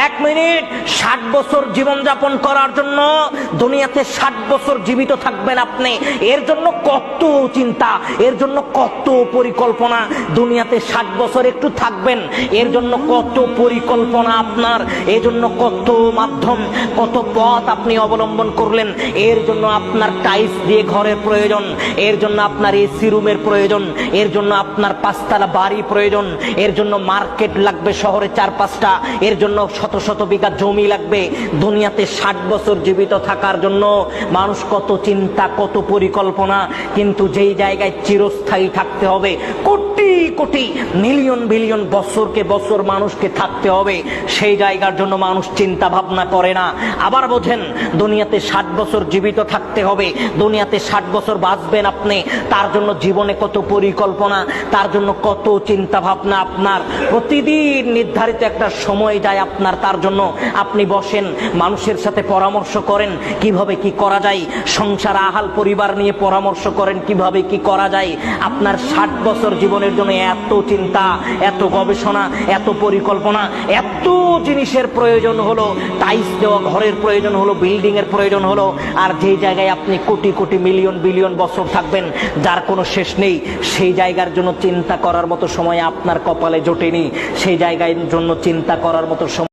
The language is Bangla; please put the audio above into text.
1 মিনিট 60 বছর জীবনযাপন করার জন্য দুনিয়াতে 60 বছর জীবিত থাকবেন আপনি, এর জন্য কত চিন্তা, এর জন্য কত পরিকল্পনা। দুনিয়াতে 60 বছর একটু থাকবেন, এর জন্য কত পরিকল্পনা আপনার, এর জন্য কত মাধ্যম, কত পথ আপনি অবলম্বন করলেন। এর জন্য আপনার টাইলস দিয়ে ঘরের প্রয়োজন, এর জন্য আপনার এসি রুমের প্রয়োজন, এর জন্য আপনার 5 তলা বাড়ি প্রয়োজন, এর জন্য মার্কেট লাগবে শহরে 4-5টা, এর জন্য শত শত বিঘা জমি লাগবে। দুনিয়াতে 60 বছর জীবিত থাকার জন্য মানুষ কত চিন্তা, কত পরিকল্পনা। কিন্তু যেই জায়গায় চিরস্থায়ী থাকতে হবে, কোটি কোটি মিলিয়ন বিলিয়ন বছরকে বছর মানুষকে থাকতে হবে, সেই জায়গার জন্য মানুষ চিন্তা ভাবনা করে না। আবার বোঝেন, দুনিয়াতে 60 বছর জীবিত থাকতে হবে, দুনিয়াতে 60 বছর বাঁচবেন আপনি, তার জন্য জীবনে কত পরিকল্পনা, তার জন্য কত চিন্তা ভাবনা। আপনার প্রতিদিন নির্ধারিত একটা সময় যায় আপনার, তার জন্য আপনি বসেন, মানুষের সাথে পরামর্শ করেন কিভাবে কি করা যায়, সংসার আহাল পরিবার নিয়ে পরামর্শ করেন কিভাবে কি করা যায়। আপনার 60 বছর জীবনের জন্য এত চিন্তা, এত গবেষণা, এত পরিকল্পনা, এত জিনিসের প্রয়োজন হলো, টাইলস দেওয়া ঘরের প্রয়োজন হলো, বিল্ডিং এর প্রয়োজন হলো। আর যেই জায়গায় আপনি কোটি কোটি মিলিয়ন বিলিয়ন বছর থাকবেন, যার কোনো শেষ নেই, সেই জায়গার জন্য চিন্তা করার মতো সময় আপনার কপালে জোটেনি, সেই জায়গার জন্য চিন্তা করার মতো সময়